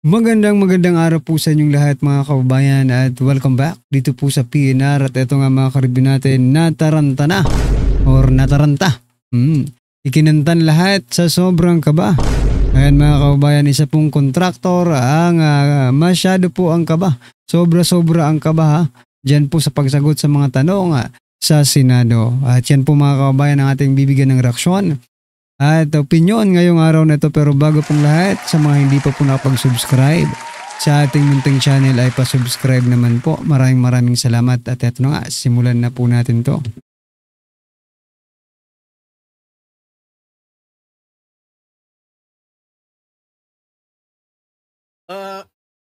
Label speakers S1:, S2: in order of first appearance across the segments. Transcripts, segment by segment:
S1: Magandang araw po sa inyong lahat mga kababayan at welcome back dito po sa PNR at ito nga mga karibyo natin nataranta na or nataranta. Ikinantan lahat sa sobrang kaba. Ayan mga kababayan, isa pong kontraktor ang masyado po ang kaba. Sobra-sobra ang kaba ha. Diyan po sa pagsagot sa mga tanong sa Senado. At yan po mga kababayan ang ating bibigyan ng reaksyon at opinion ngayong araw na ito. Pero bago pong lahat, sa mga hindi pa po nakapag-subscribe sa ating munting channel ay pa-subscribe naman po. Maraming salamat at eto na nga, simulan na po natin to.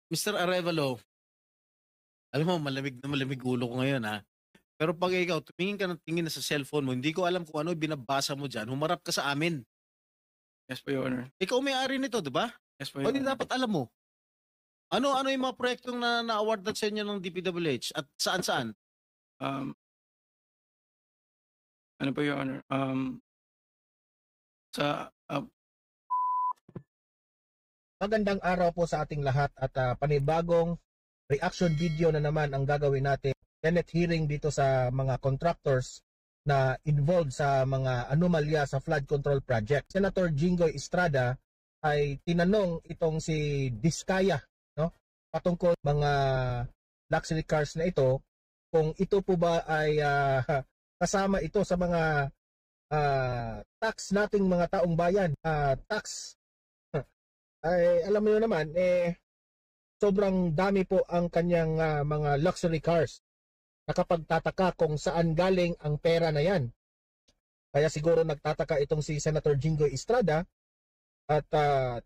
S2: Mr. Arevalo, alam mo, malamig na malamig ulo ko ngayon ha. Pero pag ikaw, tumingin ka ng tingin na sa cellphone mo, hindi ko alam kung ano binabasa mo dyan, humarap ka sa amin.
S3: Yes po, Your Honor.
S2: Ikaw may-ari nito, di ba?
S3: Yes po,
S2: O
S3: Your
S2: di
S3: Honor.
S2: dapat alam mo. Ano yung mga proyektong na-awardan sa inyo ng DPWH at saan-saan?
S3: Ano po, Your Honor?
S4: Magandang araw po sa ating lahat at panibagong reaction video na naman ang gagawin natin. Senate hearing dito sa mga contractors na involved sa mga anomalya sa flood control project. Senator Jinggoy Estrada ay tinanong itong si Diskaya, no, patungkol mga luxury cars na ito, kung ito po ba ay kasama ito sa mga tax nating mga taong bayan. Tax ay alam mo naman, sobrang dami po ang kanyang mga luxury cars. Nakapagtataka kung saan galing ang pera na yan. Kaya siguro nagtataka itong si Senator Jinggoy Estrada at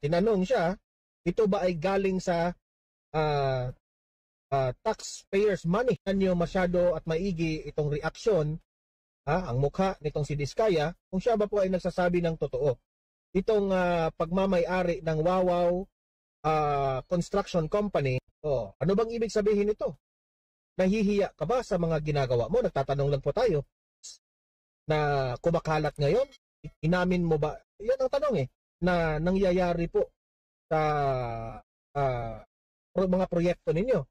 S4: tinanong siya, ito ba ay galing sa taxpayers money? Kanyo masyado at maigi itong reaksyon, ang mukha nitong si Diskaya, kung siya ba po ay nagsasabi ng totoo. Itong pagmamay-ari ng Wawaw Construction Company, ano bang ibig sabihin nito? Nahihiya ka ba sa mga ginagawa mo? Nagtatanong lang po tayo na kumakalat ngayon. Inamin mo ba? Yan ang tanong na nangyayari po sa mga proyekto ninyo.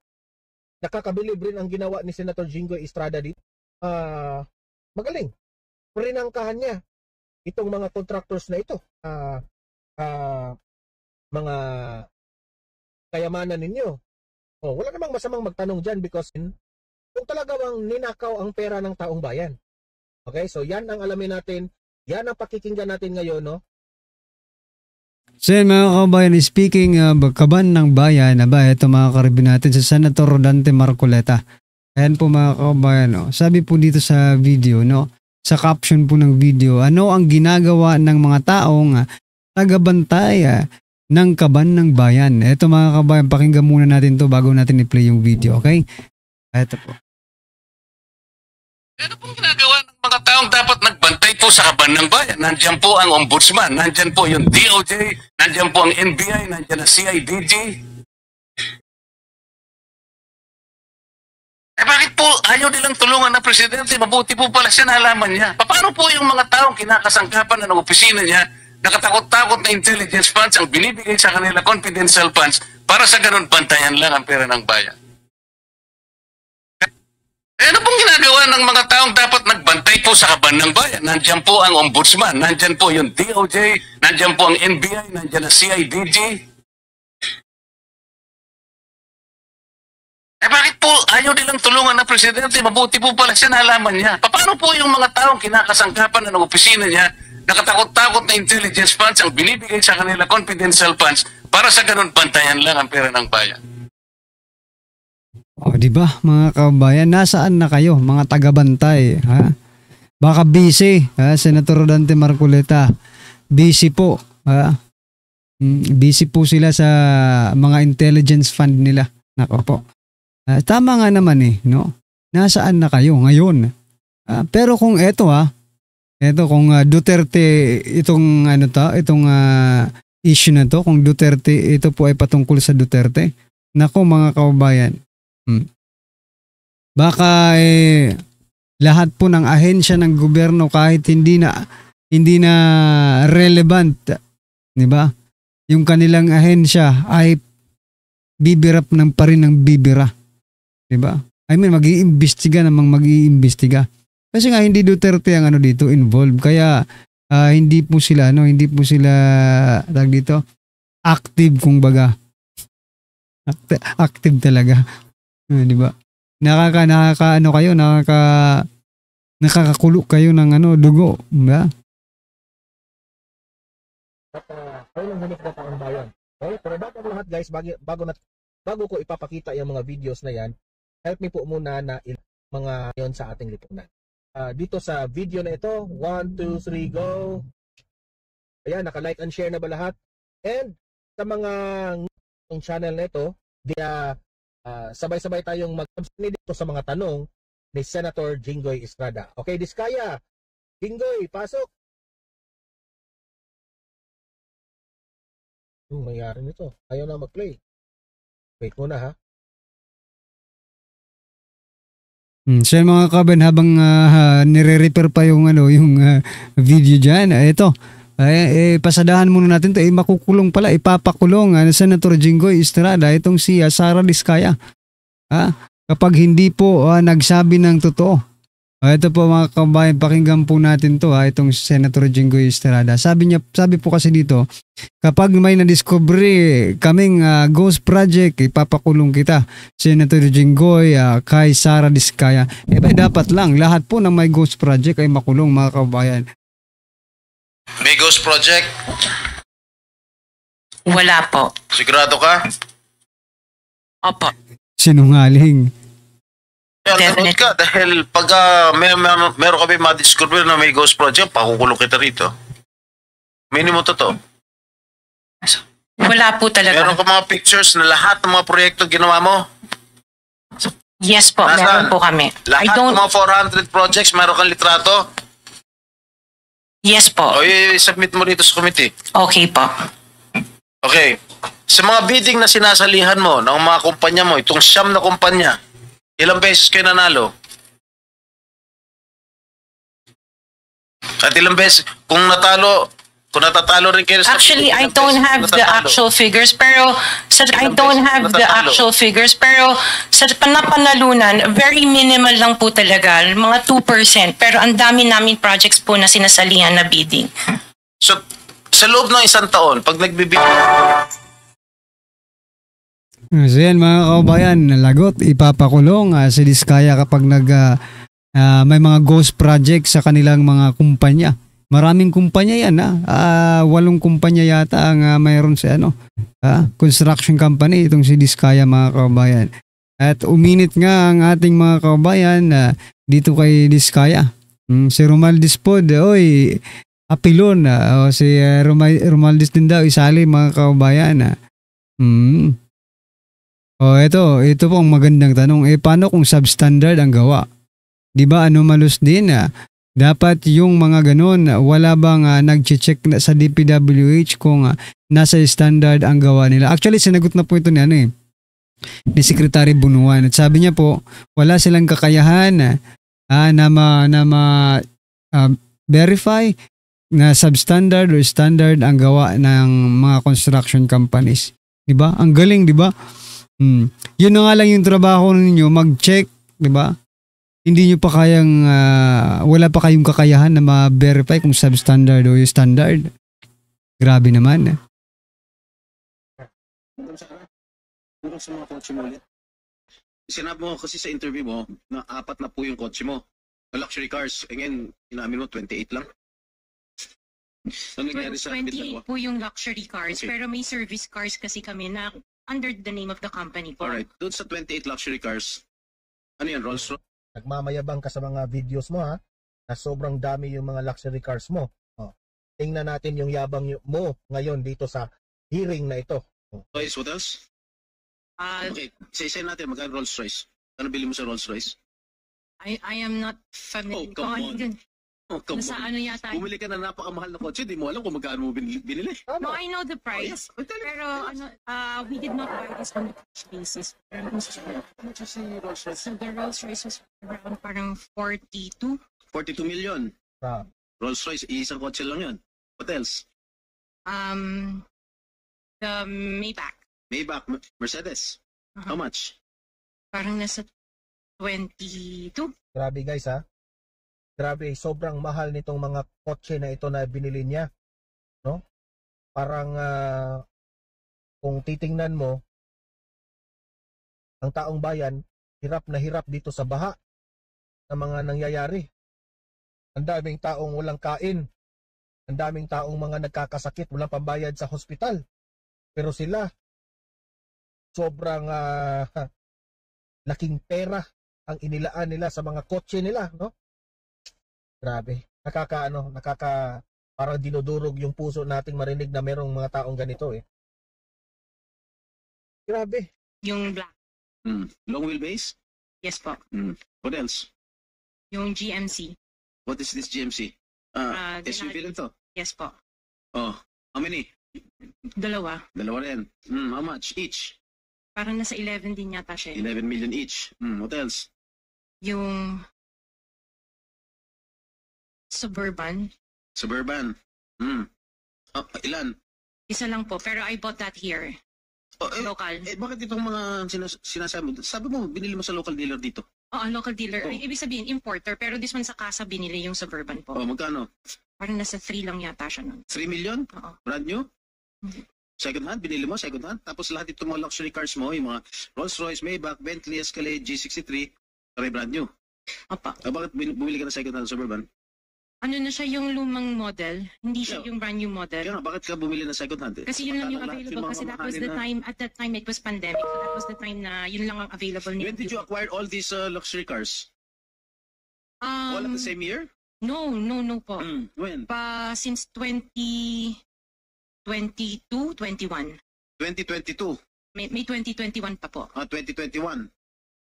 S4: Nakakabilib rin ang ginawa ni Senator Jinggoy Estrada dito. Magaling. Prinangkahan niya itong mga contractors na ito. Mga kayamanan ninyo. Wala namang masamang magtanong dyan because kung talaga bang ninakaw ang pera ng taong bayan. Okay, so yan ang alamin natin. Yan ang pakikinggan natin ngayon, no?
S1: So yan mga kabayan, speaking kaban ng bayan, ito mga karibyo natin sa Senator Rodante Marcoleta. Ayan po mga kabayan, no? Sabi po dito sa video, no? Sa caption po ng video, ano ang ginagawa ng mga taong tagabantay ng kaban ng bayan. Ito mga kabayan, pakinggan muna natin to bago natin i-play yung video, okay? Ito po.
S5: Ano pong ginagawa ng mga taong dapat nagbantay po sa kaban ng bayan? Nandiyan po ang ombudsman, nandiyan po yung DOJ, nandiyan po ang NBI, nandiyan ang CIDG. Bakit po ayaw nilang tulungan ng presidente? Mabuti po pala siya, nalaman niya. Paano po yung mga taong kinakasangkapan ng opisina niya, nakatakot-takot na intelligence funds ang binibigay sa kanila, confidential funds, para sa ganun bantayan lang ang pera ng bayan? Ano pong ginagawa ng mga taong dapat nagbantay po sa kaban ng bayan? Nandiyan po ang ombudsman, nandiyan po yung DOJ, nandiyan po ang NBI, nandiyan ang CIDG. Bakit po ayaw nilang tulungan ng presidente? Mabuti po pala siya, nalaman niya. Paano po yung mga taong kinakasangkapan ng opisina niya, nakatakot-takot na intelligence funds ang binibigay sa kanila, confidential funds, para sa ganun bantayan lang ang pera ng bayan?
S1: Di ba mga kabayan, nasaan na kayo mga tagabantay? Ha? Baka busy, Senator Rodante Marcoleta. Busy po. Busy po sila sa mga intelligence fund nila. Nako po. Tama nga naman no? Nasaan na kayo ngayon? Pero kung eto kung Duterte itong issue na to, kung Duterte ito po ay patungkol sa Duterte, nako mga kababayan, baka lahat po ng ahensya ng gobyerno kahit hindi na relevant, di ba? Yung kanilang ahensya ay bibira pa rin ng bibira. Diba? I mean, mag-iimbestiga namang mag-iimbestiga. Kasi nga, hindi Duterte ang ano dito involved. Kaya, hindi po sila, tag dito, active kung baga. Active talaga. Diba? Nakakakulo kayo ng dugo. Diba?
S4: At kayo lang hanip na taong bayan. Okay, pero bago ang lahat guys, bago ko ipapakita yung mga videos na yan, help me po muna na mga yon sa ating lipunan. Dito sa video na ito, 1, 2, 3, go! Ayan, naka-like and share na ba lahat? And sa mga ng channel na ito, sabay-sabay tayong mag-subscribe dito sa mga tanong ni Senator Jinggoy Estrada. Okay, Diskaya! Jinggoy, pasok! Mayroon nito. Ayaw na mag-play. Wait muna ha.
S1: So mga kaban, habang nire-repair pa yung video dyan, ito, pasadahan muna natin to, makukulong pala, ipapakulong Senator Jinggoy Estrada, itong si Sara Diskaya. Kapag hindi po nagsabi ng totoo. Ito po mga kabayan, pakinggan po natin to, itong Senator Jinggoy Estrada. Sabi po kasi dito, kapag may na-discovery kaming ghost project, ipapakulong kita, Senator Jinggoy, kay Sara Diskaya. Dapat lang, lahat po ng may ghost project ay makulong mga kabayan.
S5: May ghost project?
S6: Wala po.
S5: Sigurado ka?
S6: Opo.
S1: Sinungaling.
S5: Nanood ka dahil pag meron kami ma-discover na may ghost project, pakukulong kita rito. Minimum totoo.
S6: Wala po talaga.
S5: Meron ka mga pictures na lahat ng mga proyekto ginawa mo?
S6: Yes po,
S5: Nasaan?
S6: meron po kami.
S5: Lahat ng mga 400 projects, meron kang litrato?
S6: Yes po.
S5: O i-submit mo rito sa committee.
S6: Okay po.
S5: Okay. Sa mga bidding na sinasalihan mo ng mga kumpanya mo, itong 9 na kumpanya, ilang beses kayo nanalo? At ilang beses, kung natatalo rin kayo sa...
S6: Actually, I don't have the actual figures, pero sa napanalunan, very minimal lang po talaga, mga 2%, pero ang dami namin projects po na sinasalihan na bidding.
S5: So, sa loob ng isang taon, pag nagbibigay...
S1: So yan mga kaubayan, lagot, ipapakulong si Diskaya kapag may mga ghost project sa kanilang mga kumpanya. Maraming kumpanya yan 8 kumpanya yata ang mayroon sa construction company itong si Diskaya mga kaubayan. At uminit nga ang ating mga kaubayan dito kay Diskaya. Si Romaldis po, apilon si Romaldis din daw isali mga kaubayan. Ito po ang magandang tanong. Paano kung substandard ang gawa? Di ba anomalous din dapat yung mga ganun, wala bang nag-check sa DPWH kung nasa standard ang gawa nila? Actually, sinagot na po ito ni Secretary Bunuan. At sabi niya po, wala silang kakayahan verify na substandard or standard ang gawa ng mga construction companies. Di ba? Ang galing, di ba? Yun na nga lang yung trabaho ninyo, mag-check, di ba? Hindi nyo pa kayang, wala pa kayong kakayahan na ma-verify kung substandard o standard. Grabe naman.
S2: Sa mga kotse mo ulit. Sinabi mo kasi sa interview mo na 4 na po yung kotse mo. Luxury cars. Ngayon, inamin mo 28 lang. Ano nangyari sa
S6: 28 po yung luxury cars,
S2: Okay.
S6: pero may service cars kasi kami na under the name of the company po.
S2: Alright. Doon sa 28 luxury cars, ano yan, Rolls Royce?
S4: Nagmamayabang ka sa mga videos mo ha, na sobrang dami yung mga luxury cars mo. Tingnan natin yung yabang mo ngayon dito sa hearing na ito.
S2: What else? Okay, isa-isa natin, magkano Rolls Royce? Ano bili mo sa Rolls Royce?
S6: I am not familiar.
S2: Oh, come on. Oh, come
S6: Nasa
S2: on.
S6: ano yata.
S2: Bumili ka na napakamahal na kotse, di mo alam kung magkano mo binili.
S6: No, I know the price.
S2: Oh, yes.
S6: Pero we did not buy this on the cash basis. So the Rolls Royce was around parang 42.
S2: 42 million.
S4: Ah.
S2: Rolls Royce, isang kotse lang yun. What else?
S6: The Maybach.
S2: Maybach, Mercedes.
S6: Aha.
S2: How much?
S6: Parang nasa 22.
S4: Grabe guys ha. Grabe, sobrang mahal nitong mga kotse na ito na binili niya. No? Parang kung titingnan mo, ang taong bayan, hirap na hirap dito sa baha na mga nangyayari. Ang daming taong walang kain. Ang daming taong mga nagkakasakit, walang pambayad sa hospital. Pero sila, sobrang laking pera ang inilaan nila sa mga kotse nila, no? Grabe. Parang dinudurog yung puso nating marinig na merong mga taong ganito eh. Grabe.
S6: Yung black.
S2: Long wheelbase?
S6: Yes po.
S2: What else?
S6: Yung GMC.
S2: What is this GMC? SUV rin to?
S6: Yes po.
S2: Oh, how many?
S6: Dalawa.
S2: Dalawa rin. How much each?
S6: Parang nasa 11 din yata siya.
S2: 11 million each. What else?
S6: Yung Suburban.
S2: Suburban. Ilan?
S6: Isa lang po. Pero I bought that here. Local.
S2: Bakit itong mga sinasabi mo? Sabi mo, binili mo sa local dealer dito.
S6: Oo, local dealer.
S2: Oh.
S6: Ay, ibig sabihin, importer. Pero this one sa casa binili yung Suburban po.
S2: Magkano?
S6: Parang nasa 3 lang yata siya nun.
S2: 3 million?
S6: Oo.
S2: Brand new?
S6: Mhm.
S2: Second hand? Binili mo second hand? Tapos lahat itong mga luxury cars mo, yung mga Rolls Royce, Maybach, Bentley, Escalade, G63, pare brand new.
S6: Opa.
S2: Bakit bumili ka ng second hand Suburban?
S6: Ano na siya yung lumang model? Hindi siya
S2: Yeah.
S6: yung brand new model.
S2: Kaya nga, bakit ka bumili ng second hand?
S6: Kasi yun lang yung
S2: Lahat
S6: available.
S2: mga
S6: Kasi that was
S2: mamahalin
S6: the
S2: na-
S6: time, at that time it was pandemic. So that was the time na yun lang ang available niya.
S2: When did you acquire all these luxury cars? All at the same year?
S6: No po.
S2: When?
S6: Pa since 2022, 21.
S2: 2022.
S6: May 2021 pa po.
S2: 2021.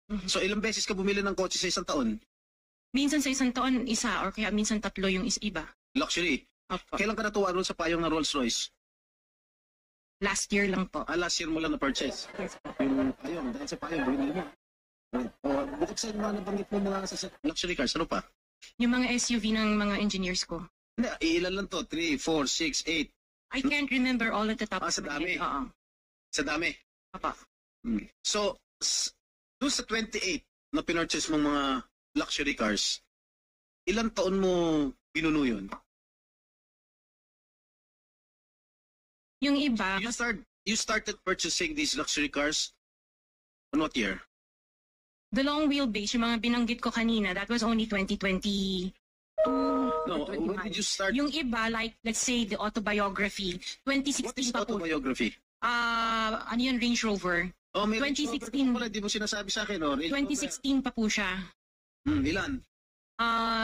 S6: Mhm.
S2: So ilang beses ka bumili ng kotse sa isang taon?
S6: Minsan sa isang taon, isa, or kaya minsan tatlo yung iba.
S2: Luxury.
S6: Opo.
S2: Kailan ka natuwa ron sa payong na Rolls Royce?
S6: Last year lang po.
S2: Last year mo lang na-purchase.
S6: Yes po.
S2: Yung payong, dahil sa payong, binili mo. Bukod sa mga nabanggit mo mga sa luxury cars, ano pa?
S6: Yung mga SUV ng mga engineers ko.
S2: Hindi, ilan lang to? 3, 4, 6, 8.
S6: I can't remember all at the top.
S2: Sa
S6: of my
S2: dami.
S6: head. Oo.
S2: Sa dami.
S6: Opo.
S2: So, doon sa 28 na pinurchase mong mga luxury cars, ilang taon mo binuno yun?
S6: Yung iba,
S2: You started purchasing these luxury cars on what year?
S6: the long wheelbase, yung mga binanggit ko kanina, that was only 2022.
S2: No,
S6: or
S2: when
S6: 21.
S2: did you start?
S6: Yung iba, like, let's say, the autobiography,
S2: What
S6: 2016
S2: is
S6: pa po.
S2: autobiography?
S6: Ano yun, Range Rover?
S2: Oh, may
S6: 2016.
S2: Wala, di mo sinasabi sa akin, oh. Range Rover.
S6: 2016 pa po siya.
S2: Ilan?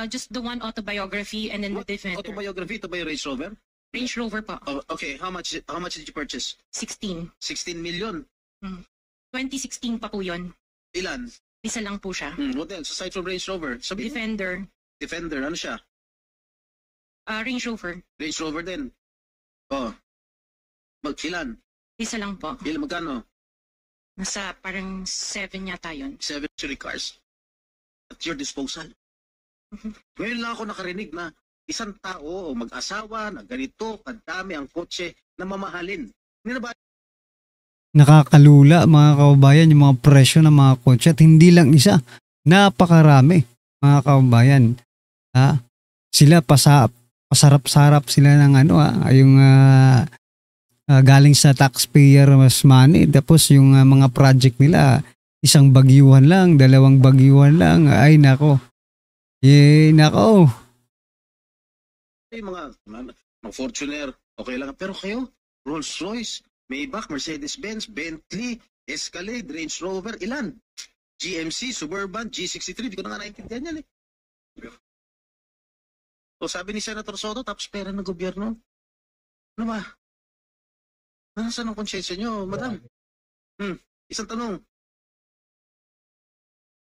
S6: Just the one autobiography and then the Defender.
S2: Autobiography, ito ba yung Range Rover?
S6: Range Rover po,
S2: Oh, okay, how much did you purchase?
S6: 16.
S2: 16 million.
S6: 2016 pa po yun.
S2: Ilan?
S6: Isa lang po siya.
S2: What else? Aside from Range Rover? Sabi Defender, ano siya?
S6: Range Rover,
S2: Range Rover din. Oh. Ilan?
S6: isa lang po.
S2: Ilan, magkano?
S6: Nasa parang 7 yata yun.
S2: 7 luxury cars at your disposal. Ngayon lang ako nakarinig na isang tao o mag-asawa na ganito, kadami ang kotse na mamahalin. Hindi na ba
S1: Nakakalula mga kababayan yung mga presyo ng mga kotse at hindi lang isa. Napakarami mga kababayan. Sila pasarap-sarap sila ng yung galing sa taxpayer mas money. Tapos yung mga project nila, isang bagyuhan lang, 2 bagyuhan lang. Ay nako. Nako.
S2: yung mga Fortuner, okay lang. Pero kayo, Rolls Royce, Maybach, Mercedes-Benz, Bentley, Escalade, Range Rover, ilan? GMC, Suburban, G63, di ko na nga naintindihan yan eh. So sabi ni Senator Soto, tapos pera ng gobyerno. Ano ba? Nasaan ang konsensya nyo, madam? Isang tanong.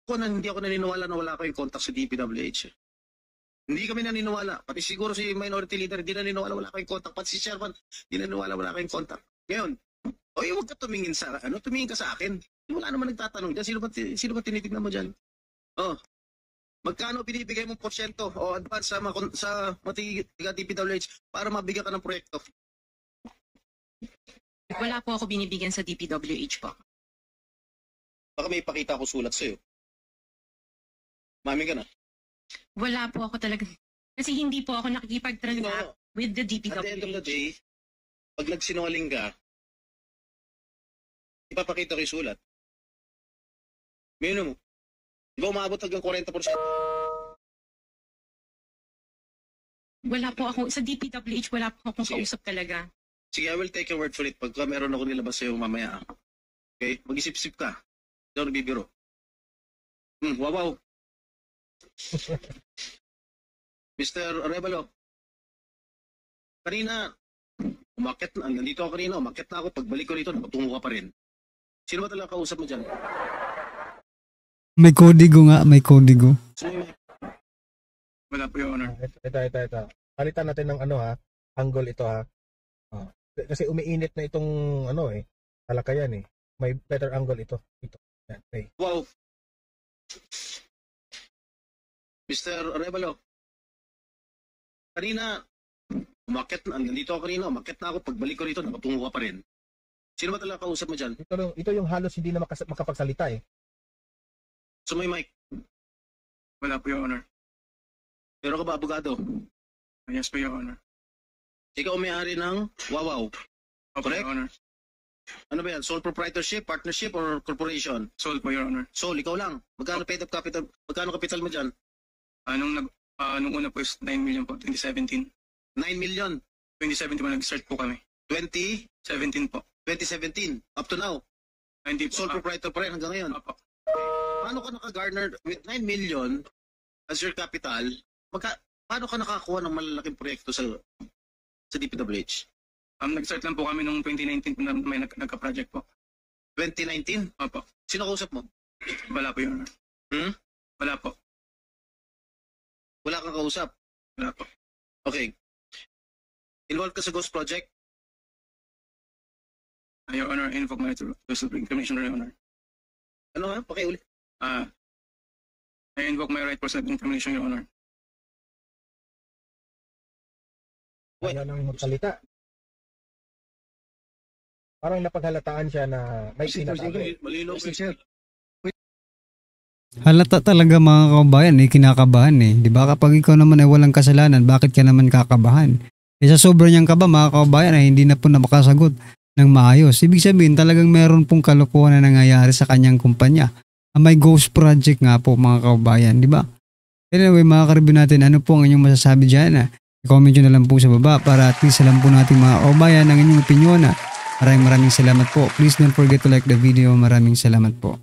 S2: Hindi ako naniniwala na wala kayong contact sa DPWH. Hindi kami naniniwala. Pati siguro si Minority Leader, hindi naniniwala wala kayong contact. Pati si Chairman, hindi naniniwala wala kayong contact. Ngayon, huwag ka tumingin sa, tumingin ka sa akin. Wala naman nagtatanong dyan. Sino ba tinitignan mo dyan? Magkano binibigay mong porsyento o advance sa mga DPWH para mabigyan ka ng proyekto?
S6: Wala po ako binibigyan sa DPWH po.
S2: Baka may ipakita ako sulat sa'yo. Mami ka na.
S6: Wala po ako talaga. Kasi hindi po ako nakikipag-transact with the
S2: At the end of the
S6: DPWH.
S2: day, pag nagsinungaling ka, ipapakita ko yung sulat. Minimum. Di ba umabot hanggang 40%?
S6: Wala po ako, sa DPWH wala po akong
S2: Sige.
S6: kausap talaga.
S2: Sige, I will take your word for it. Pagka meron ako nilabas sa'yo mamaya. Okay? Mag-isip-isip ka. Hindi ako nagbibiro. Wow. Mr. Arevalo, kanina, nandito ako kanina, umakyat na ako, pagbalik ko rito, napatungo ka pa rin. Sino ba talaga kausap mo dyan?
S1: May kodigo nga, may kodigo.
S2: Sino yung
S3: Wala po, Your Honor.
S4: Ito. Palitan natin ng angle ito ha. Kasi umiinit na itong talakayan eh. May better angle ito. Yan, okay.
S2: wow. Mr. Arevalo, kanina, nandito ako kanina, umakyat na ako, pagbalik ko rito, napatungo ka pa rin. Sino ba talaga kausap mo dyan?
S4: Ito yung halos hindi na makapagsalita eh.
S2: So may mic.
S3: Wala po, Your Honor.
S2: Pero ka ba abogado?
S3: Yes po, Your Honor.
S2: Ikaw ang may-ari ng Wawaw.
S3: Opo,
S2: Correct.
S3: Your Honor.
S2: Ano ba yan? Sole proprietorship, partnership, or corporation?
S3: Sold po, Your Honor.
S2: Sole, ikaw lang. Magkano paid up capital? Magkano capital mo dyan?
S3: Nung una po is 9 million po, 2017.
S2: 9 million.
S3: 2017 po nag-start po kami. 17 po.
S2: 2017. Up to now.
S3: Hindi po.
S2: Sole proprietor pa rin hanggang ngayon.
S3: Opo.
S2: Paano ka naka-garner with 9 million as your capital? Paano ka nakakuha ng malalaking proyekto sa DPWH?
S3: Nag-start lang po kami nung 2019 po na may nagka-project po.
S2: 2019?
S3: Opo.
S2: Sino kausap mo?
S3: Wala po, Your Honor. Wala po.
S2: Wala kang kausap?
S3: Wala po.
S2: Okay. Involved ka sa Ghost Project?
S3: Your Honor, I invoke my right to self-incrimination, Your Honor.
S2: Ano ha? Pakiulit.
S3: I invoke my right for self-incrimination, Your Honor.
S2: Wait.
S4: Ayaw nang magsalita. Parang napaghalataan siya na may tinatago.
S2: Malinaw po, sir.
S1: Halata talaga mga kababayan, kinakabahan eh. Di ba kapag ikaw naman ay walang kasalanan, bakit ka naman kakabahan? Sa sobrang niyang kaba mga kababayan ay hindi na po makasagot ng maayos. Ibig sabihin talagang meron pong kalokohan na nangyayari sa kanyang kumpanya. May ghost project nga po mga kababayan, di ba? Anyway mga karibyo natin, ano po ang inyong masasabi dyan? I-comment nyo na lang po sa baba para at least alam po natin mga kababayan ang inyong opinyon. Maraming salamat po. Please don't forget to like the video. Maraming salamat po.